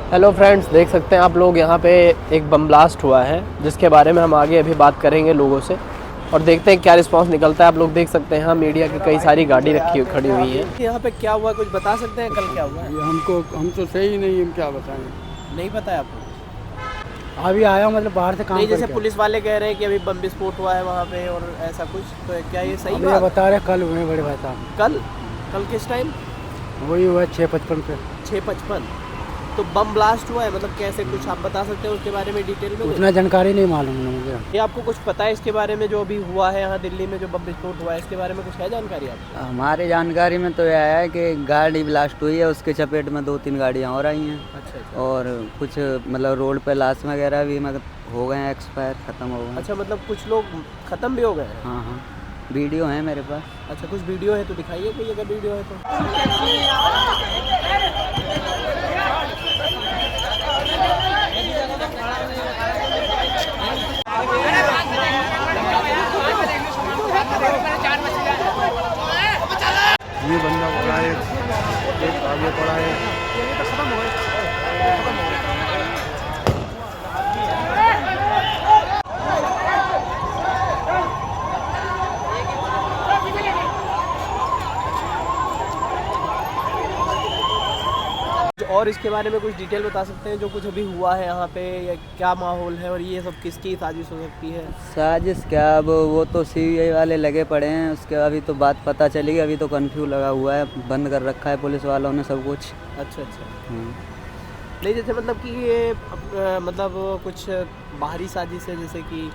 Hello friends, देख सकते हैं आप लोग यहाँ पे एक बम ब्लास्ट हुआ है जिसके बारे में हम आगे अभी बात करेंगे लोगों से और देखते हैं क्या रिस्पांस निकलता है। आप लोग देख सकते हैं यहाँ मीडिया की कई सारी गाड़ी खड़ी हुई है। यहाँ पे क्या हुआ, कुछ बता सकते हैं? कल क्या हुआ है? हम तो सही नहीं, हम क्या बताएं। नहीं पता है आपको? अभी आया मतलब बाहर से काम नहीं, जैसे पुलिस वाले कह रहे हैं कि अभी बम विस्फोट हुआ है वहाँ पे और ऐसा कुछ, तो क्या ये सही बात? बता रहे कल हुए बड़े भाई साहब। कल किस टाइम? वही हुआ 6:55 पे। 6:55 तो बम ब्लास्ट हुआ है, मतलब कैसे, कुछ आप बता सकते हैं उसके बारे में डिटेल में? उतना जानकारी नहीं मालूम है मुझे। ये आपको कुछ पता है इसके बारे में, जो अभी हुआ है यहाँ दिल्ली में जो बम विस्फोट हुआ है, इसके बारे में कुछ है जानकारी आपको? हमारे जानकारी में तो यह है कि गाड़ी ब्लास्ट हुई है, उसके चपेट में 2-3 गाड़ियाँ और आई हैं। अच्छा। और कुछ मतलब रोड पे लाश वगैरह भी मतलब हो गए हैं, एक्सपायर ख़त्म हो गए। अच्छा, मतलब कुछ लोग ख़त्म भी हो गए हैं? हाँ, वीडियो है मेरे पास। अच्छा, कुछ वीडियो है तो दिखाइए कोई, अगर वीडियो है तो। ये बंदा पड़ा है, एक आगे पड़ा है। और इसके बारे में कुछ डिटेल बता सकते हैं, जो कुछ अभी हुआ है यहाँ पे, या क्या माहौल है और ये सब किसकी साजिश हो सकती है? साजिश क्या, अब वो तो CBI वाले लगे पड़े हैं, उसके अभी तो बात पता चलेगी। अभी तो कर्फ्यू लगा हुआ है, बंद कर रखा है पुलिस वालों ने सब कुछ। अच्छा। नहीं, जैसे मतलब कि ये मतलब कुछ बाहरी साजिश है, जैसे कि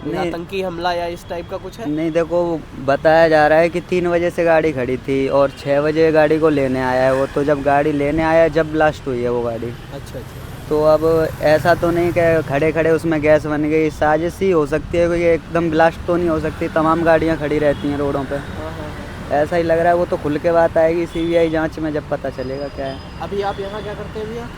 आतंकी हमला या इस टाइप का कुछ है? नहीं, देखो बताया जा रहा है कि 3 बजे से गाड़ी खड़ी थी और 6 बजे गाड़ी को लेने आया है वो। तो जब गाड़ी लेने आया जब ब्लास्ट हुई है वो गाड़ी। अच्छा। तो अब ऐसा तो नहीं कि खड़े खड़े उसमें गैस बन गई, साजिश ही हो सकती है, कोई एकदम ब्लास्ट तो नहीं हो सकती। तमाम गाड़ियाँ खड़ी रहती हैं रोडों पे। हाँ। ऐसा ही लग रहा है। वो तो खुल के बात आएगी CBI जांच में, जब पता चलेगा क्या है। अभी आप यहाँ क्या करते हैं भैया?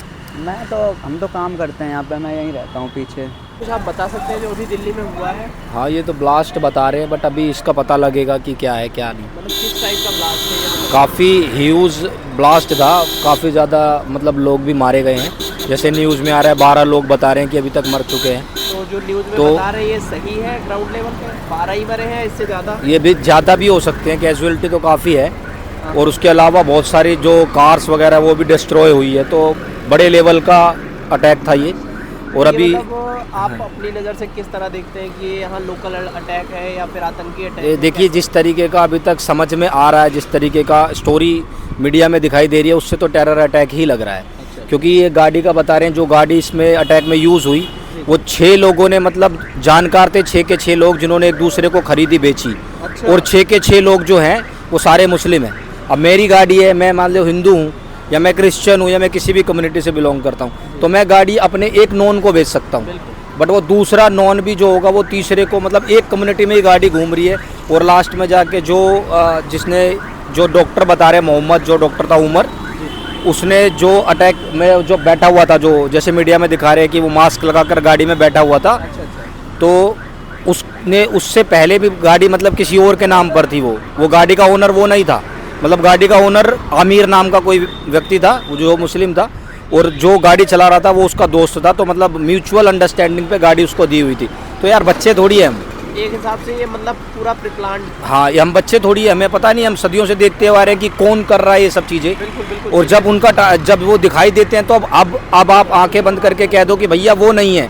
हम तो काम करते हैं यहाँ पे, मैं यहीं रहता हूँ पीछे। कुछ आप बता सकते हैं जो अभी दिल्ली में हुआ है? हाँ, ये तो ब्लास्ट बता रहे हैं, बट अभी इसका पता लगेगा कि क्या है क्या नहीं। मतलब किस टाइप का ब्लास्ट है? मतलब काफ़ी ह्यूज ब्लास्ट था, काफ़ी ज़्यादा मतलब लोग भी मारे गए हैं। जैसे न्यूज़ में आ रहा है 12 लोग बता रहे हैं कि अभी तक मर चुके हैं। तो जो न्यूज़ में तो बता रहे हैं ये सही है? ग्राउंड लेवल पे 12 ही मरे हैं, इससे ज़्यादा? ये भी ज़्यादा भी हो सकते हैं, कैजुअलिटी तो काफ़ी है। और उसके अलावा बहुत सारी जो कार्स वगैरह वो भी डिस्ट्रॉय हुई है। तो बड़े लेवल का अटैक था ये। और अभी मतलब आप अपनी नज़र से किस तरह देखते हैं कि ये यहाँ लोकल अटैक है या फिर आतंकी अटैक है? देखिए, जिस तरीके का अभी तक समझ में आ रहा है, जिस तरीके का स्टोरी मीडिया में दिखाई दे रही है, उससे तो टेरर अटैक ही लग रहा है। अच्छा। क्योंकि ये गाड़ी का बता रहे हैं, जो गाड़ी इसमें अटैक में यूज़ हुई वो 6 लोगों ने, मतलब जानकार थे 6 के 6 लोग, जिन्होंने एक दूसरे को खरीदी बेची। अच्छा। और 6 के 6 लोग जो हैं वो सारे मुस्लिम हैं। अब मेरी गाड़ी है, मैं मान लो हिंदू हूँ या मैं क्रिश्चियन हूँ या मैं किसी भी कम्युनिटी से बिलोंग करता हूँ, तो मैं गाड़ी अपने एक नॉन को बेच सकता हूँ। बट वो दूसरा नॉन भी जो होगा वो तीसरे को, मतलब एक कम्युनिटी में ही गाड़ी घूम रही है। और लास्ट में जाके जो डॉक्टर बता रहे मोहम्मद, जो डॉक्टर था उमर, उसने जो अटैक में जो बैठा हुआ था, जो जैसे मीडिया में दिखा रहे हैं कि वो मास्क लगाकर गाड़ी में बैठा हुआ था। तो उसने उससे पहले भी गाड़ी मतलब किसी और के नाम पर थी। वो गाड़ी का ओनर वो नहीं था। मतलब गाड़ी का ओनर आमिर नाम का कोई व्यक्ति था जो मुस्लिम था, और जो गाड़ी चला रहा था वो उसका दोस्त था। तो मतलब म्यूचुअल अंडरस्टैंडिंग पे गाड़ी उसको दी हुई थी। तो यार बच्चे थोड़ी है हम, एक हिसाब से ये मतलब पूरा प्रिप्लान। हाँ, ये हम बच्चे थोड़ी है, हमें पता नहीं। हम सदियों से देखते आ रहे हैं कि कौन कर रहा है ये सब चीज़ें। बिल्कुल। और जब वो दिखाई देते हैं तो अब आप आंखें बंद करके कह दो कि भैया वो नहीं है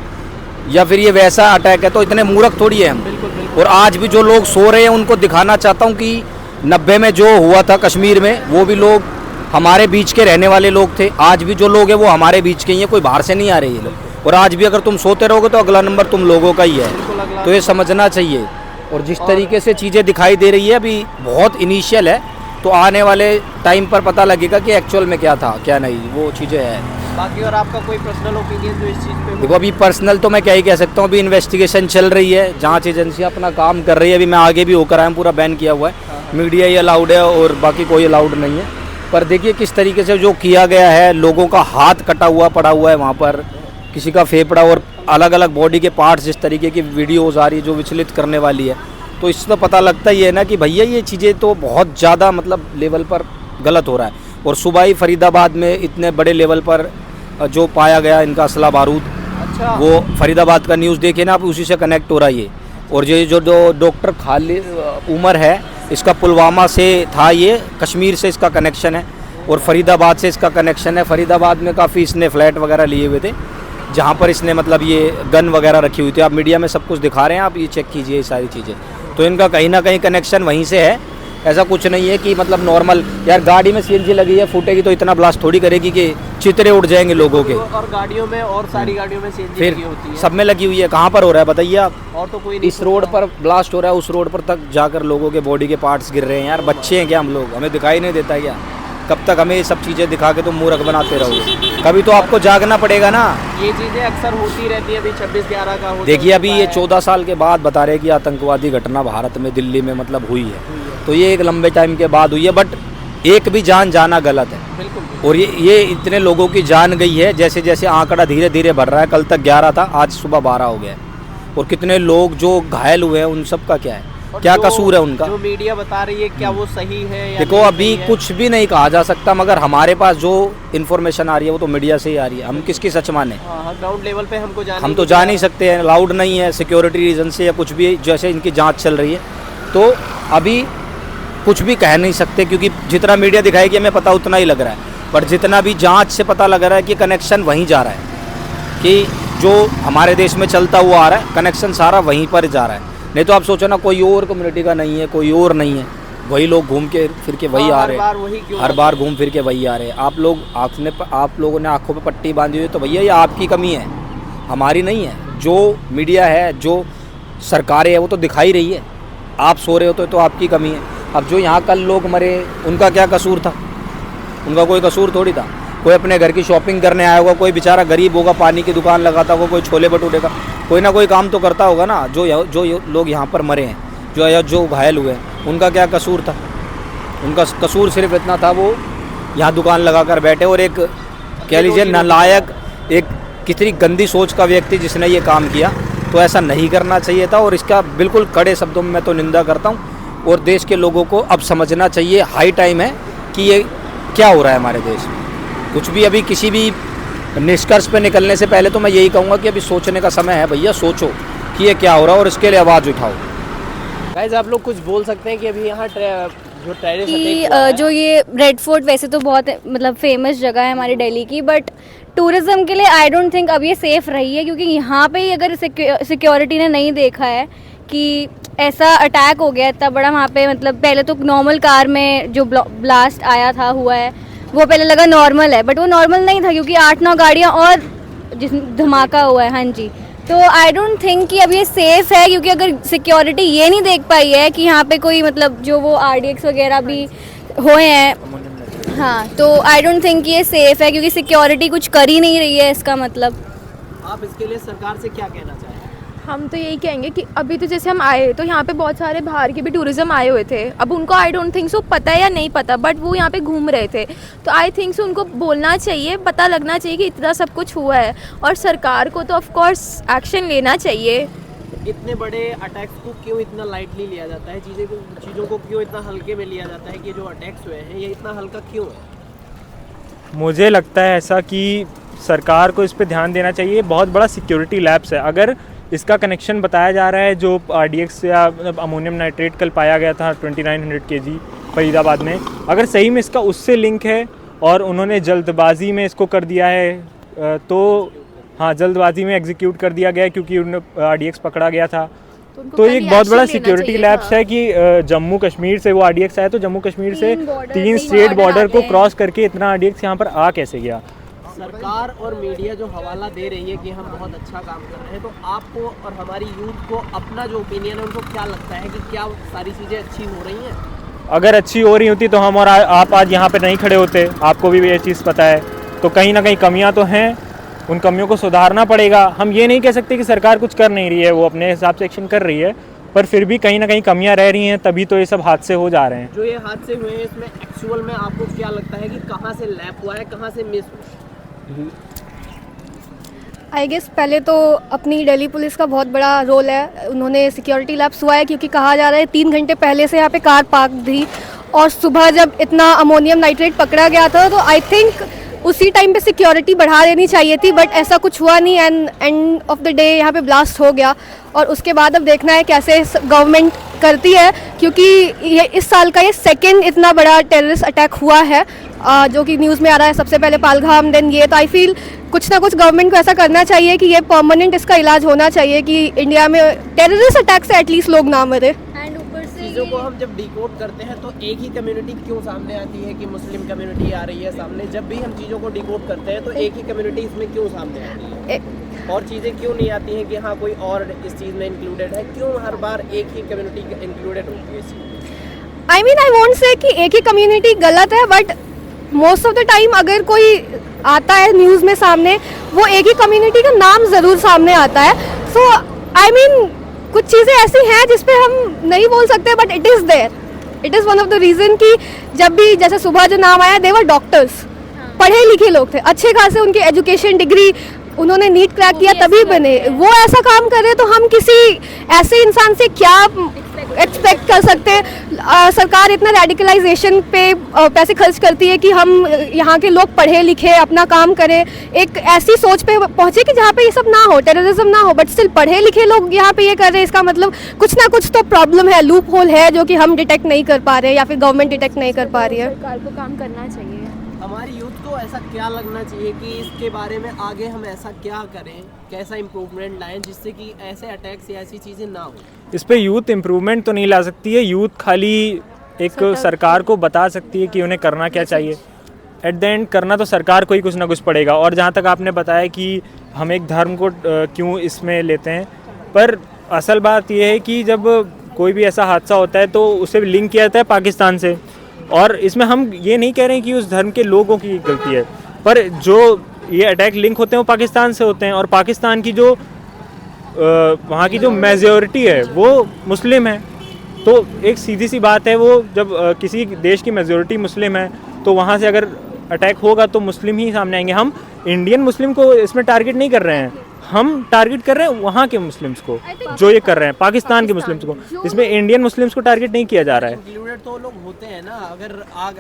या फिर ये वैसा अटैक है, तो इतने मूर्ख थोड़ी है हम। बिल्कुल। और आज भी जो लोग सो रहे हैं उनको दिखाना चाहता हूँ कि 90 में जो हुआ था कश्मीर में, वो भी लोग हमारे बीच के रहने वाले लोग थे। आज भी जो लोग हैं वो हमारे बीच के ही हैं, कोई बाहर से नहीं आ रहे ये लोग। और आज भी अगर तुम सोते रहोगे तो अगला नंबर तुम लोगों का ही है। तो ये समझना चाहिए। और जिस तरीके से चीज़ें दिखाई दे रही है अभी बहुत इनिशियल है, तो आने वाले टाइम पर पता लगेगा कि एक्चुअल में क्या था क्या नहीं, वो चीज़ें हैं। बाकी और आपका कोई पर्सनल ओपिनियन जो इस चीज़ पे? देखो, अभी पर्सनल तो मैं क्या ही कह सकता हूँ। अभी इन्वेस्टिगेशन चल रही है, जांच एजेंसी अपना काम कर रही है। अभी मैं आगे भी होकर आया, पूरा बैन किया हुआ है। मीडिया ही अलाउड है और बाकी कोई अलाउड नहीं है। पर देखिए किस तरीके से जो किया गया है, लोगों का हाथ कटा हुआ पड़ा हुआ है वहाँ पर, किसी का फेफड़ा और अलग अलग बॉडी के पार्ट्स, जिस तरीके की वीडियोज़ आ रही है जो विचलित करने वाली है। तो इससे तो पता लगता ही है ना कि भैया ये चीज़ें तो बहुत ज़्यादा मतलब लेवल पर गलत हो रहा है। और सुबह ही फरीदाबाद में इतने बड़े लेवल पर जो पाया गया इनका असला बारूद, अच्छा वो फरीदाबाद का न्यूज़ देखे ना आप, उसी से कनेक्ट हो रहा है ये। और ये जो डॉक्टर खालिद उमर है, इसका पुलवामा से था, ये कश्मीर से इसका कनेक्शन है और फरीदाबाद से इसका कनेक्शन है। फरीदाबाद में काफ़ी इसने फ्लैट वगैरह लिए हुए थे जहाँ पर इसने मतलब ये गन वगैरह रखी हुई थी। आप मीडिया में सब कुछ दिखा रहे हैं, आप ये चेक कीजिए ये सारी चीज़ें। तो इनका कहीं ना कहीं कनेक्शन वहीं से है। ऐसा कुछ नहीं है कि मतलब नॉर्मल यार गाड़ी में सीएनजी लगी है, फूटेगी तो इतना ब्लास्ट थोड़ी करेगी कि चितरे उड़ जाएंगे लोगों के। और गाड़ियों में और सारी गाड़ियों में सीएनजी फिर लगी होती है, सब में लगी हुई है। कहाँ पर हो रहा है बताइए आप? और तो कोई नहीं इस रोड पर ब्लास्ट हो रहा है, उस रोड पर तक जाकर लोगों के बॉडी के पार्ट्स गिर रहे हैं। यार बच्चे हैं क्या हम लोग? हमें दिखाई नहीं देता क्या? कब तक हमें ये सब चीज़ें दिखा के तुम मूर्ख बनाते रहोगे? कभी तो आपको जागना पड़ेगा ना। ये चीज़ें अक्सर होती रहती है। अभी 26/11 का होता देखिए अभी ये है। 14 साल के बाद बता रहे हैं कि आतंकवादी घटना भारत में दिल्ली में मतलब हुई है, तो ये एक लंबे टाइम के बाद हुई है। बट एक भी जान जाना गलत है। बिल्कुल। और ये इतने लोगों की जान गई है, जैसे जैसे आंकड़ा धीरे धीरे बढ़ रहा है। कल तक 11 था, आज सुबह 12 हो गया है। और कितने लोग जो घायल हुए हैं उन सब का क्या है, क्या कसूर है उनका? जो मीडिया बता रही है क्या वो सही है या देखो नहीं अभी सही है? कुछ भी नहीं कहा जा सकता, मगर हमारे पास जो इन्फॉर्मेशन आ रही है वो तो मीडिया से ही आ रही है। हम किसकी सच माने? हाँ, ग्राउंड लेवल पे हमको जाने हम तो जा नहीं सकते हैं, अलाउड नहीं है सिक्योरिटी रीज़न से या कुछ भी। जैसे इनकी जांच चल रही है तो अभी कुछ भी कह नहीं सकते, क्योंकि जितना मीडिया दिखाएगी हमें पता उतना ही लग रहा है। पर जितना भी जांच से पता लग रहा है कि कनेक्शन वहीं जा रहा है, कि जो हमारे देश में चलता हुआ आ रहा है कनेक्शन सारा वहीं पर जा रहा है। नहीं तो आप सोचो ना, कोई और कम्युनिटी का नहीं है, कोई और नहीं है, वही लोग घूम के फिर के वही आ रहे हैं, हर बार घूम फिर के वही आ रहे हैं। आप लोगों ने आंखों पे पट्टी बांधी हुई है, तो भैया ये आपकी कमी है, हमारी नहीं है। जो मीडिया है, जो सरकारें है, वो तो दिखाई रही है। आप सो रहे हो तो आपकी कमी है। अब जो यहाँ कल लोग मरे उनका क्या कसूर था? उनका कोई कसूर थोड़ी था। कोई अपने घर की शॉपिंग करने आया होगा, कोई बेचारा गरीब होगा, पानी की दुकान लगाता होगा, कोई छोले भटूरे का, कोई ना कोई काम तो करता होगा ना। जो लोग यहाँ पर मरे हैं, जो घायल हुए हैं, उनका क्या कसूर था? उनका कसूर सिर्फ इतना था, वो यहाँ दुकान लगाकर बैठे। और एक कह लीजिए नालायक, एक कितनी गंदी सोच का व्यक्ति जिसने ये काम किया, तो ऐसा नहीं करना चाहिए था। और इसका बिल्कुल कड़े शब्दों में मैं तो निंदा करता हूँ। और देश के लोगों को अब समझना चाहिए, हाई टाइम है कि ये क्या हो रहा है हमारे देश में। कुछ भी अभी किसी भी निष्कर्ष पे निकलने से पहले तो मैं यही कहूँगा कि अभी सोचने का समय है। भैया सोचो कि ये क्या हो रहा है और इसके लिए आवाज़ उठाओ। गाइस आप लोग कुछ बोल सकते हैं कि अभी यहाँ जो टेररिस्ट कि अटैक हुआ है, जो ये रेड फोर्ट वैसे तो बहुत मतलब फेमस जगह है हमारी दिल्ली की, बट टूरिज्म के लिए आई डोंट थिंक अब ये सेफ़ रही है, क्योंकि यहाँ पे ही अगर सिक्योरिटी ने नहीं देखा है कि ऐसा अटैक हो गया इतना बड़ा वहाँ पे। मतलब पहले तो नॉर्मल कार में जो ब्लास्ट आया था हुआ है, वो पहले लगा नॉर्मल है, बट वो नॉर्मल नहीं था, क्योंकि 8-9 गाड़ियाँ और जिस धमाका हुआ है। हाँ जी, तो आई डोंट थिंक कि अब ये सेफ़ है, क्योंकि अगर सिक्योरिटी ये नहीं देख पाई है कि यहाँ पे कोई मतलब जो वो RDX वगैरह भी हुए हैं, हाँ, तो आई डोंट थिंक ये सेफ़ है, क्योंकि सिक्योरिटी कुछ कर ही नहीं रही है। इसका मतलब आप इसके लिए सरकार से क्या कहना चाहें? हम तो यही कहेंगे कि अभी तो जैसे हम आए तो यहाँ पे बहुत सारे बाहर के भी टूरिज्म आए हुए थे। अब उनको आई डोंट थिंक सो पता है या नहीं पता, बट वो यहाँ पे घूम रहे थे, तो आई थिंक सो उनको बोलना चाहिए, पता लगना चाहिए कि इतना सब कुछ हुआ है, और सरकार को तो ऑफ कोर्स एक्शन लेना चाहिए। इतने बड़े अटैक्स को क्यों इतना लाइटली लिया जाता है? चीज़ों को क्यों इतना हल्के में लिया जाता है कि जो अटैक्स हुए हैं ये इतना हल्का क्यों है? मुझे लगता है ऐसा कि सरकार को इस पे ध्यान देना चाहिए। बहुत बड़ा सिक्योरिटी लैप्स है। अगर इसका कनेक्शन बताया जा रहा है, जो RDX या अमोनियम नाइट्रेट कल पाया गया था 2900 kg फरीदाबाद में, अगर सही में इसका उससे लिंक है और उन्होंने जल्दबाजी में इसको कर दिया है, तो हाँ, जल्दबाजी में एग्जीक्यूट कर दिया गया क्योंकि उन्हें RDX पकड़ा गया था। तो एक बहुत बड़ा सिक्योरिटी लैप्स है कि जम्मू कश्मीर से वो RDX आया, तो जम्मू कश्मीर से 3 स्टेट बॉर्डर को क्रॉस करके इतना RDX यहाँ पर आ कैसे गया? सरकार और मीडिया जो हवाला दे रही है कि हम बहुत अच्छा काम कर रहे हैं, तो आपको और हमारी यूथ को अपना जो ओपिनियन है उनको क्या लगता है कि क्या सारी चीज़ें अच्छी हो रही हैं? अगर अच्छी हो रही होती तो हम और आप आज यहाँ पे नहीं खड़े होते। आपको भी ये चीज़ पता है। तो कहीं ना कहीं कमियाँ तो हैं, उन कमियों को सुधारना पड़ेगा। हम ये नहीं कह सकते कि सरकार कुछ कर नहीं रही है, वो अपने हिसाब से एक्शन कर रही है, पर फिर भी कहीं ना कहीं कमियाँ रह रही हैं, तभी तो ये सब हादसे हो जा रहे हैं। जो ये हादसे हुए हैं इसमें एक्चुअल में आपको क्या लगता है कि कहाँ से लैप हुआ है, कहाँ से मिस हुआ? आई गेस पहले तो अपनी दिल्ली पुलिस का बहुत बड़ा रोल है। उन्होंने सिक्योरिटी लैप्स हुआ है, क्योंकि कहा जा रहा है 3 घंटे पहले से यहाँ पे कार पार्क थी, और सुबह जब इतना अमोनियम नाइट्रेट पकड़ा गया था, तो आई थिंक उसी टाइम पे सिक्योरिटी बढ़ा देनी चाहिए थी, बट ऐसा कुछ हुआ नहीं and end of the day यहाँ पे ब्लास्ट हो गया। और उसके बाद अब देखना है कैसे गवर्नमेंट करती है, क्योंकि ये इस साल का ये सेकंड इतना बड़ा टेररिस्ट अटैक हुआ है जो कि न्यूज़ में आ रहा है। सबसे पहले पहलगाम, देन ये। तो आई फील कुछ ना कुछ गवर्नमेंट को ऐसा करना चाहिए कि ये परमानेंट इसका इलाज होना चाहिए कि इंडिया में टेररिस्ट अटैक से एटलीस्ट लोग ना मरे। एंड ऊपर से चीज़ों को हम जब डिकोड करते हैं तो एक ही कम्युनिटी क्यों सामने आती है कि मुस्लिम कम्युनिटी आ रही है सामने? जब भी हम चीज़ों को डिकोड करते हैं तो एक ही कम्युनिटी इसमें क्यों सामने आती है? और चीज़ें क्यों नहीं आती हैं कि हाँ कोई और इस चीज़ में इंक्लूडेड है? क्यों हर बार एक ही कम्युनिटी इंक्लूडेड होती है इस चीज़? आई वोंट से कि एक ही कम्युनिटी गलत है, but most of the time अगर कोई आता है न्यूज़ में सामने, वो एक ही कम्युनिटी का नाम ज़रूर सामने आता है। सो कुछ चीज़ें ऐसी हैं जिस पे हम नहीं बोल सकते, but it is there. It is one of the reason कि जब भी जैसे सुबह जो नाम आया, दे वर डॉक्टर्स, पढ़े लिखे लोग थे, अच्छे खासे उनकी एजुकेशन डिग्री, उन्होंने नीट क्रैक किया तभी बने। वो ऐसा काम कर रहे तो हम किसी ऐसे इंसान से क्या एक्सपेक्ट कर सकते हैं? सरकार इतना रेडिकलाइजेशन पे पैसे खर्च करती है कि हम यहाँ के लोग पढ़े लिखे अपना काम करें, एक ऐसी सोच पे पहुँचे कि जहाँ पे ये सब ना हो, टेररिज्म ना हो, बट स्टिल पढ़े लिखे लोग यहाँ पे ये कर रहे हैं। इसका मतलब कुछ ना कुछ तो प्रॉब्लम है, लूप होल है जो कि हम डिटेक्ट नहीं कर पा रहे हैं या फिर गवर्नमेंट डिटेक्ट नहीं कर पा रही है। सरकार को काम करना चाहिए। हमारी यूथ को ऐसा क्या लगना चाहिए कि इसके बारे में आगे हम ऐसा क्या करें, कैसा इम्प्रूवमेंट लाएं जिससे कि ऐसे अटैक्स या ऐसी चीज़ें ना हो? इस पे यूथ इम्प्रूवमेंट तो नहीं ला सकती है, यूथ खाली एक सरकार को बता सकती है कि उन्हें करना क्या चाहिए। एट द एंड करना तो सरकार को ही कुछ ना कुछ पड़ेगा। और जहाँ तक आपने बताया कि हम एक धर्म को क्यों इसमें लेते हैं, पर असल बात यह है कि जब कोई भी ऐसा हादसा होता है तो उसे लिंक किया जाता है पाकिस्तान से, और इसमें हम ये नहीं कह रहे हैं कि उस धर्म के लोगों की गलती है, पर जो ये अटैक लिंक होते हैं वो पाकिस्तान से होते हैं, और पाकिस्तान की जो वहाँ की जो मेजॉरिटी है वो मुस्लिम है। तो एक सीधी सी बात है, वो जब किसी देश की मेजॉरिटी मुस्लिम है तो वहाँ से अगर अटैक होगा तो मुस्लिम ही सामने आएंगे। हम इंडियन मुस्लिम को इसमें टारगेट नहीं कर रहे हैं, हम टारगेट कर रहे हैं वहाँ के मुस्लिम्स को जो ये कर रहे हैं, पाकिस्तान के मुस्लिम्स को। इसमें इंडियन मुस्लिम्स को टारगेट नहीं किया जा रहा है। इंक्लूडेड तो लोग होते हैं ना। अगर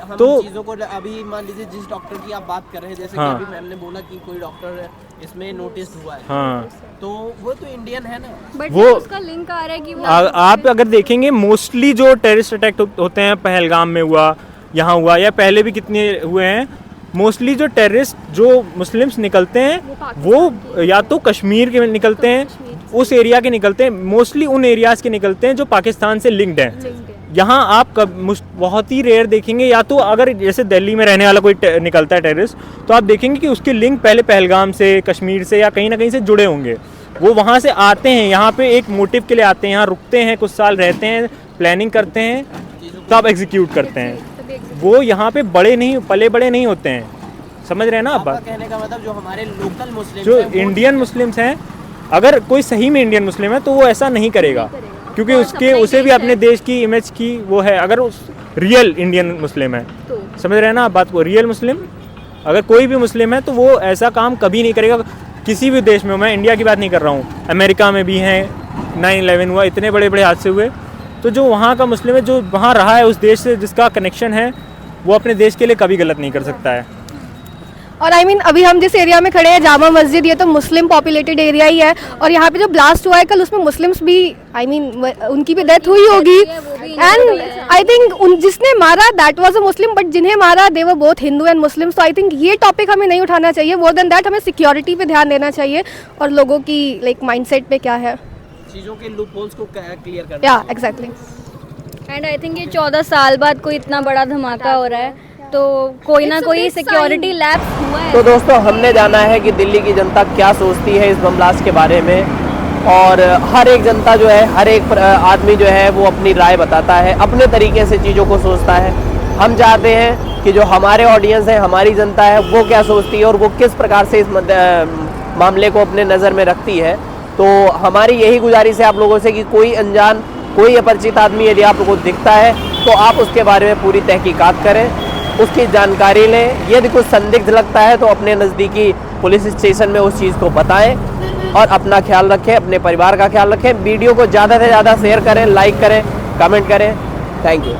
हम तो चीज़ों को अभी मान लीजिए जिस डॉक्टर की आप बात कर रहे हैं, जैसे कि अभी मैम ने बोला कि कोई डॉक्टर इसमें नोटिस हुआ है, हाँ, तो वो तो इंडियन है ना, बट वो उसका लिंक आ रहा है कि वो आप अगर देखेंगे मोस्टली जो टेररिस्ट अटैक होते हैं, पहलगाम में हुआ, यहाँ हुआ, या पहले भी कितने हुए हैं, मोस्टली जो टेररिस्ट जो मुस्लिम्स निकलते हैं वो या तो कश्मीर के निकलते हैं, उस एरिया के निकलते हैं, मोस्टली उन एरियाज़ के निकलते हैं जो पाकिस्तान से लिंक्ड हैं। यहाँ आप बहुत ही रेयर देखेंगे, या तो अगर जैसे दिल्ली में रहने वाला कोई निकलता है टेररिस्ट, तो आप देखेंगे कि उसके लिंक पहले पहलगाम से, कश्मीर से या कहीं ना कहीं से जुड़े होंगे। वो वहाँ से आते हैं, यहाँ पे एक मोटिव के लिए आते हैं, यहाँ रुकते हैं, कुछ साल रहते हैं, प्लानिंग करते हैं, तब एग्जीक्यूट करते हैं। वो यहाँ पे बड़े नहीं, पले बड़े नहीं होते हैं, समझ रहे हैं ना आप बात? कहने का मतलब जो हमारे लोकल मुस्लिम जो इंडियन मुस्लिम्स हैं, अगर कोई सही में इंडियन मुस्लिम है तो वो ऐसा नहीं करेगा, क्योंकि उसे भी अपने देश की इमेज की वो है। अगर उस रियल इंडियन मुस्लिम है, समझ रहे हैं ना आप बात को? रियल मुस्लिम अगर कोई भी मुस्लिम है तो वो ऐसा काम कभी नहीं करेगा किसी भी देश में। मैं इंडिया की बात नहीं कर रहा हूँ, अमेरिका में भी हैं, 9/11 हुआ, इतने बड़े बड़े हादसे हुए, तो जो वहाँ का मुस्लिम है, जो वहाँ रहा है, उस देश से जिसका कनेक्शन है, वो अपने देश के लिए कभी गलत नहीं कर सकता है। और अभी हम जिस एरिया में खड़े हैं, जामा मस्जिद, ये तो मुस्लिम पॉपुलेटेड एरिया ही है, और यहाँ पे जो ब्लास्ट हुआ है कल, उसमें मुस्लिम्स भी उनकी भी डेथ हुई होगी। एंड आई थिंक जिसने मारा that was a Muslim, but जिन्हें मारा they were both Hindu and Muslim. तो आई थिंक ये टॉपिक हमें नहीं उठाना चाहिए। मोर देन दैट हमें सिक्योरिटी पे ध्यान देना चाहिए और लोगों की माइंडसेट पे क्या है, चीज़ों के लूप होल्स को क्लियर करना। या एग्जैक्टली। एंड आई थिंक ये 14 साल बाद कोई इतना बड़ा धमाका हो रहा है, तो कोई ना कोई सिक्योरिटी लैप्स हुआ है। तो दोस्तों, हमने जाना है कि दिल्ली की जनता क्या सोचती है इस बम ब्लास्ट के बारे में, और हर एक जनता जो है, हर एक आदमी जो है वो अपनी राय बताता है, अपने तरीके से चीज़ों को सोचता है। हम चाहते हैं कि जो हमारे ऑडियंस है, हमारी जनता है, वो क्या सोचती है और वो किस प्रकार से इस मामले को अपने नज़र में रखती है। तो हमारी यही गुजारिश है आप लोगों से कि कोई अनजान, कोई अपरिचित आदमी यदि आप लोगों को दिखता है तो आप उसके बारे में पूरी तहकीकात करें, उसकी जानकारी लें। यदि कुछ संदिग्ध लगता है तो अपने नज़दीकी पुलिस स्टेशन में उस चीज़ को बताएं और अपना ख्याल रखें, अपने परिवार का ख्याल रखें। वीडियो को ज़्यादा से ज़्यादा शेयर करें, लाइक करें, कमेंट करें। Thank you.